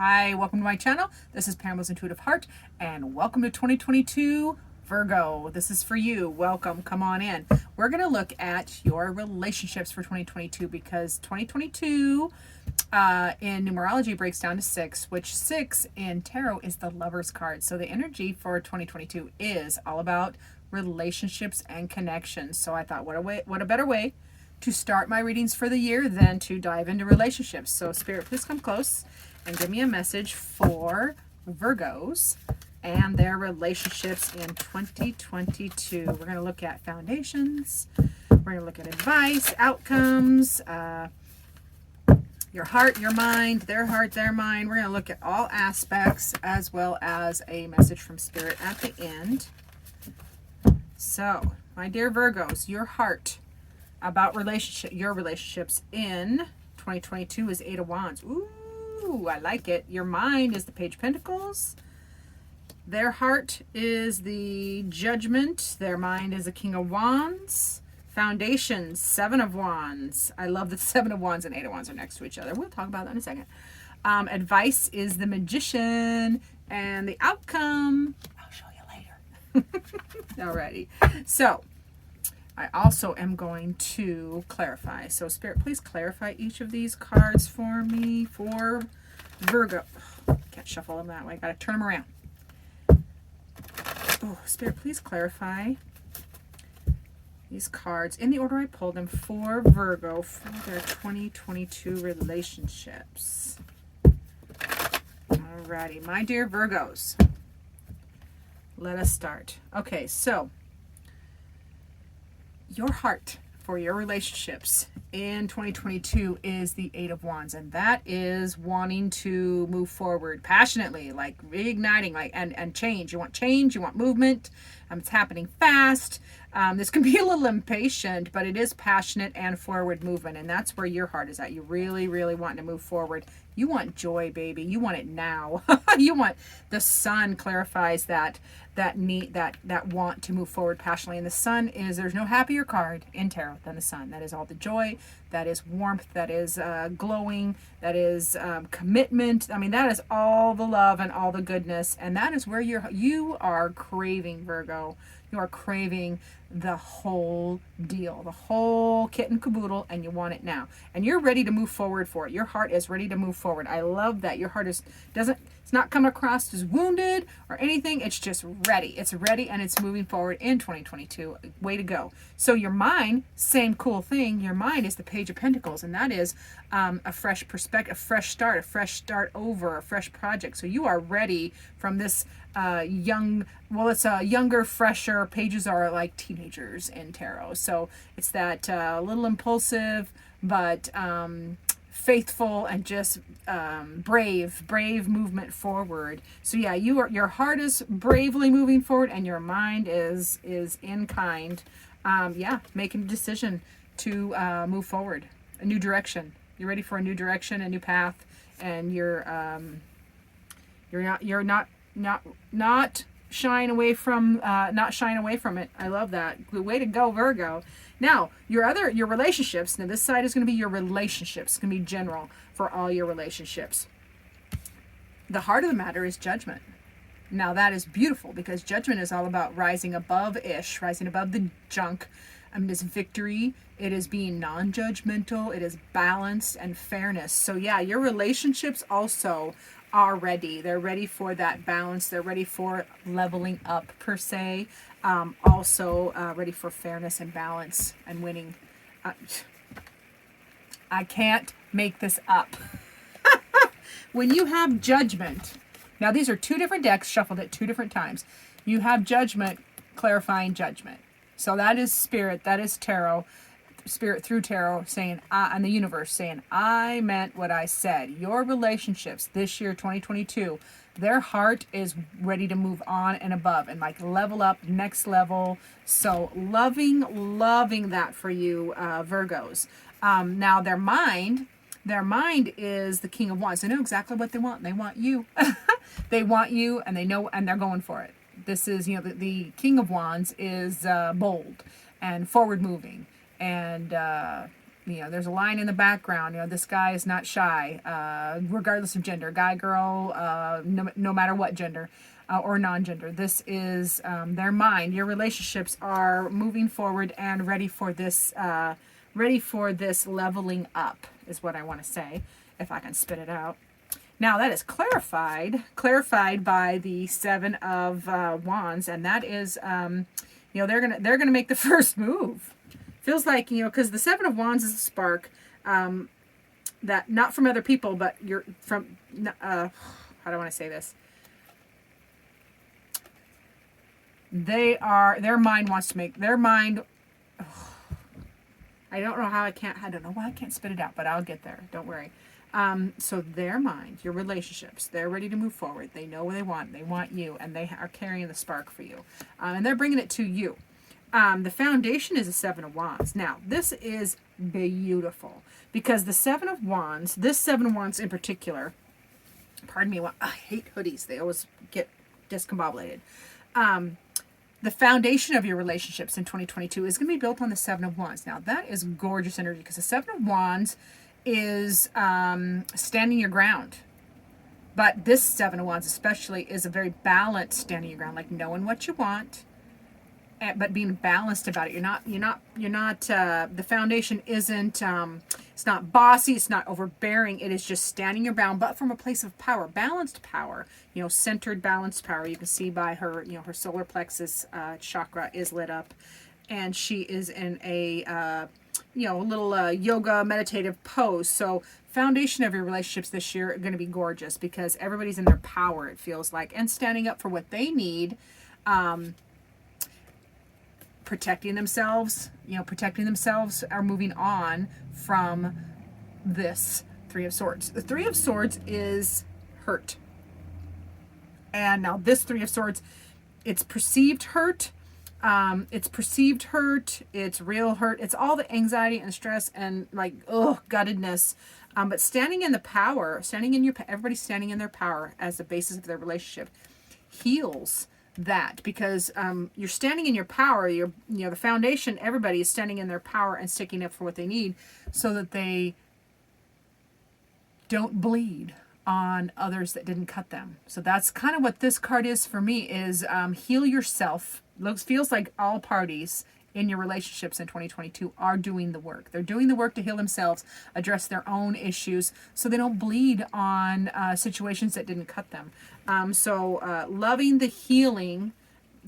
Hi, welcome to my channel. This is Pamela's Intuitive Heart, and welcome to 2022 Virgo. This is for you. Welcome. Come on in. We're going to look at your relationships for 2022 because 2022 in numerology breaks down to 6, which 6 in tarot is the Lover's card. So the energy for 2022 is all about relationships and connections. So I thought, what a better way to start my readings for the year than to dive into relationships. So Spirit, please come close and give me a message for Virgos and their relationships in 2022. We're going to look at foundations. We're going to look at advice, outcomes, your heart, your mind, their heart, their mind. We're going to look at all aspects as well as a message from Spirit at the end. So, my dear Virgos, your heart about your relationships in 2022 is 8 of Wands. Ooh, I like it. Your mind is the Page of Pentacles. Their heart is the Judgment. Their mind is the King of Wands. Foundations, 7 of Wands. I love that 7 of Wands and 8 of Wands are next to each other. We'll talk about that in a second. Advice is the Magician. And the outcome, I'll show you later. Alrighty. So, I also am going to clarify. So, Spirit, please clarify each of these cards for me for Virgo. Can't shuffle them that way. Got to turn them around. Oh, Spirit, please clarify these cards in the order I pulled them for Virgo for their 2022 relationships. Alrighty, my dear Virgos, let us start. Okay, so your heart for your relationships in 2022 is the 8 of Wands, and that is wanting to move forward passionately, like reigniting, like and change. You want movement. It's happening fast. This can be a little impatient, but it is passionate and forward movement, and that's where your heart is at. You really, really want to move forward. You want joy, baby. You want it now. You want, the sun clarifies that need, that want to move forward passionately. And the sun is, there's no happier card in tarot than the sun. That is all the joy, that is warmth, that is glowing, that is commitment. I mean, that is all the love and all the goodness, and that is where you are craving, Virgo. You are craving the whole deal, the whole kit and caboodle, and you want it now. And you're ready to move forward for it. Your heart is ready to move forward. I love that. Your heart it's not come across as wounded or anything. It's just ready. It's ready and it's moving forward in 2022. Way to go. So your mind, same cool thing. Your mind is the Page of Pentacles, and that is a fresh perspective, a fresh start over, a fresh project. So you are ready from this it's a younger, fresher. Pages are like teenagers in tarot. So it's that little impulsive, but faithful and just brave movement forward. So yeah, your heart is bravely moving forward, and your mind is in kind. Making a decision to move forward, a new direction. You're ready for a new direction, a new path, and you're not shying away from it. I love that. Good way to go, Virgo. Now, your relationships. Now, this side is going to be your relationships. It's going to be general for all your relationships. The heart of the matter is judgment. Now, that is beautiful because judgment is all about rising above the junk. It's victory. It is being non-judgmental. It is balanced and fairness. So, yeah, your relationships also are ready. They're ready for that balance. They're ready for leveling up, per se. Also ready for fairness and balance and winning. I can't make this up. When you have judgment, now these are 2 different decks shuffled at 2 different times. You have judgment clarifying judgment. So that is Spirit, that is tarot. Spirit through tarot saying, and the universe saying, I meant what I said. Your relationships this year, 2022, their heart is ready to move on and above and like level up, next level. So loving that for you, Virgos. Now their mind is the King of Wands. They know exactly what they want. They want you. They want you, and they know, and they're going for it. This is, the King of Wands is bold and forward moving. And There's a line in the background. This guy is not shy, regardless of gender, guy, girl, no matter what gender or non-gender. This is their mind. Your relationships are moving forward and ready for this leveling up, is what I want to say, if I can spit it out. Now that is clarified by the Seven of Wands, and that is, they're gonna make the first move. Feels like, because the Seven of Wands is a spark, that not from other people, but you're from, how do I want to say this? Their mind wants to make, their mind, I don't know why I can't spit it out, but I'll get there. Don't worry. So their mind, your relationships, they're ready to move forward. They know what they want. They want you, and they are carrying the spark for you. And they're bringing it to you. The foundation is a Seven of Wands. Now, this is beautiful because the Seven of Wands, this Seven of Wands in particular, pardon me, I hate hoodies. They always get discombobulated. The foundation of your relationships in 2022 is going to be built on the Seven of Wands. Now, that is gorgeous energy because the Seven of Wands is standing your ground. But this Seven of Wands especially is a very balanced standing your ground, like knowing what you want, but being balanced about it. You're not, the foundation isn't, it's not bossy, it's not overbearing. It is just standing your ground, but from a place of power, balanced power, centered, balanced power. You can see by her, her solar plexus chakra is lit up, and she is in a, little yoga meditative pose. So foundation of your relationships this year are going to be gorgeous because everybody's in their power, it feels like, and standing up for what they need. Protecting themselves, are moving on from this Three of Swords. The Three of Swords is hurt. And now this Three of Swords, it's perceived hurt. It's real hurt. It's all the anxiety and stress and guttedness. But standing in the power, everybody's standing in their power as the basis of their relationship heals that, because you're standing in your power. The foundation, everybody is standing in their power and sticking up for what they need so that they don't bleed on others that didn't cut them. So that's kind of what this card is for me, is heal yourself. Feels like all parties in your relationships in 2022 are doing the work. They're doing the work to heal themselves, address their own issues so they don't bleed on situations that didn't cut them. So loving the healing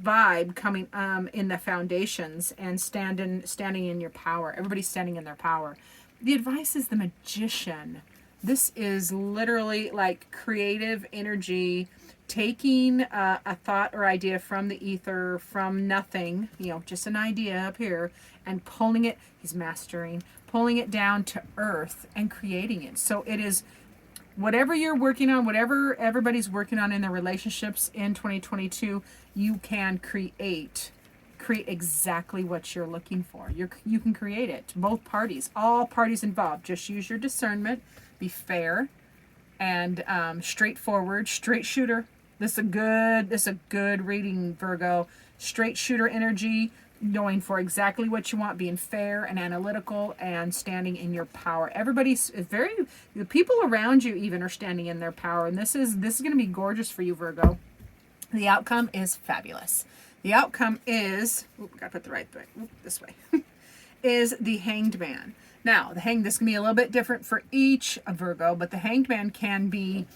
vibe coming in the foundations and standing in your power. Everybody's standing in their power. The advice is the Magician. This is literally like creative energy, taking a thought or idea from the ether, from nothing, just an idea up here, and pulling it, he's mastering, pulling it down to earth and creating it. So it is whatever you're working on, whatever everybody's working on in their relationships in 2022, you can create exactly what you're looking for. You can create it. Both parties, all parties involved. Just use your discernment, be fair and straightforward, straight shooter. This is a good reading, Virgo. Straight shooter energy, knowing for exactly what you want, being fair and analytical, and standing in your power. The people around you even are standing in their power, and this is going to be gorgeous for you, Virgo. The outcome is fabulous. The outcome is, gotta put the right way, this way, is the Hanged Man. Now, this can be a little bit different for each Virgo, but the Hanged Man can be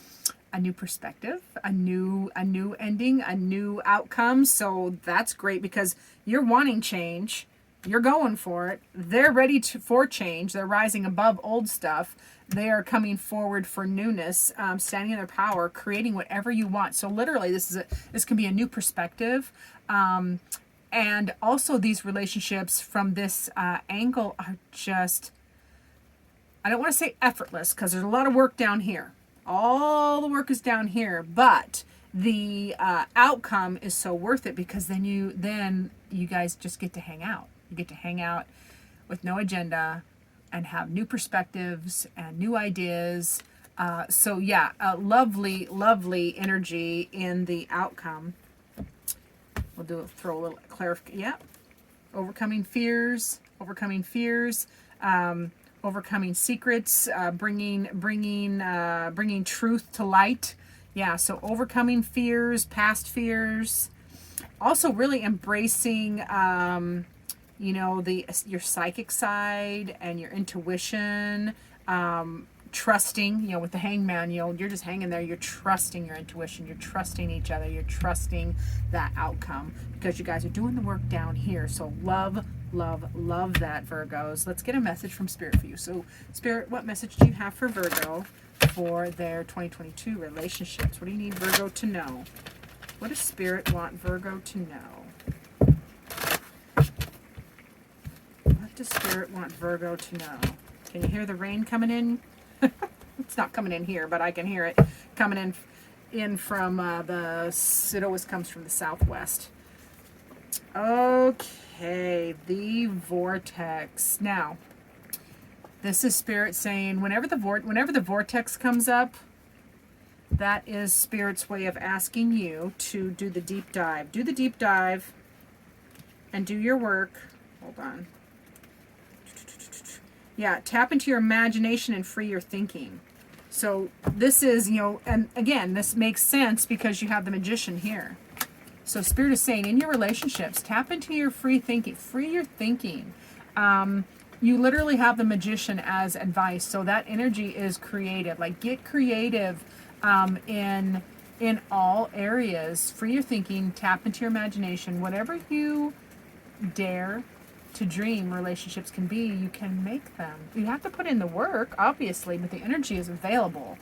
a new perspective, a new ending, a new outcome. So that's great because you're wanting change. You're going for it. They're ready for change. They're rising above old stuff. They are coming forward for newness, standing in their power, creating whatever you want. So literally, this can be a new perspective. And also these relationships from this angle are just, I don't want to say effortless because there's a lot of work down here. All the work is down here, but the outcome is so worth it because then you guys just get to hang out. You get to hang out with no agenda and have new perspectives and new ideas. So yeah, lovely, lovely energy in the outcome. We'll throw a little clarification. Yeah, overcoming fears. overcoming secrets, bringing truth to light. Yeah, so overcoming fears, past fears. Also, really embracing, your psychic side and your intuition. Trusting, with the hangman, you're just hanging there. You're trusting your intuition. You're trusting each other. You're trusting that outcome because you guys are doing the work down here. So love, love, love that, Virgos. Let's get a message from Spirit for you. So, Spirit, what message do you have for Virgo for their 2022 relationships? What do you need Virgo to know? What does Spirit want Virgo to know? What does Spirit want Virgo to know? Can you hear the rain coming in? It's not coming in here, but I can hear it coming in from it always comes from the southwest. Okay, the vortex. Now, this is Spirit saying whenever the vortex comes up, that is Spirit's way of asking you to do the deep dive. Do the deep dive and do your work. Hold on. Yeah, tap into your imagination and free your thinking. So this is, and again, this makes sense because you have the Magician here. So Spirit is saying in your relationships, tap into your free thinking, free your thinking. You literally have the Magician as advice. So that energy is creative. Like get creative in all areas. Free your thinking, tap into your imagination. Whatever you dare to dream relationships can be, you can make them. You have to put in the work, obviously, but the energy is available.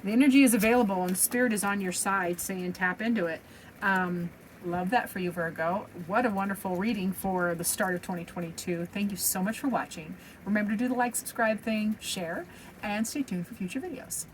The energy is available and Spirit is on your side saying tap into it. Love that for you, Virgo. What a wonderful reading for the start of 2022. Thank you so much for watching. Remember to do the like, subscribe thing, share, and stay tuned for future videos.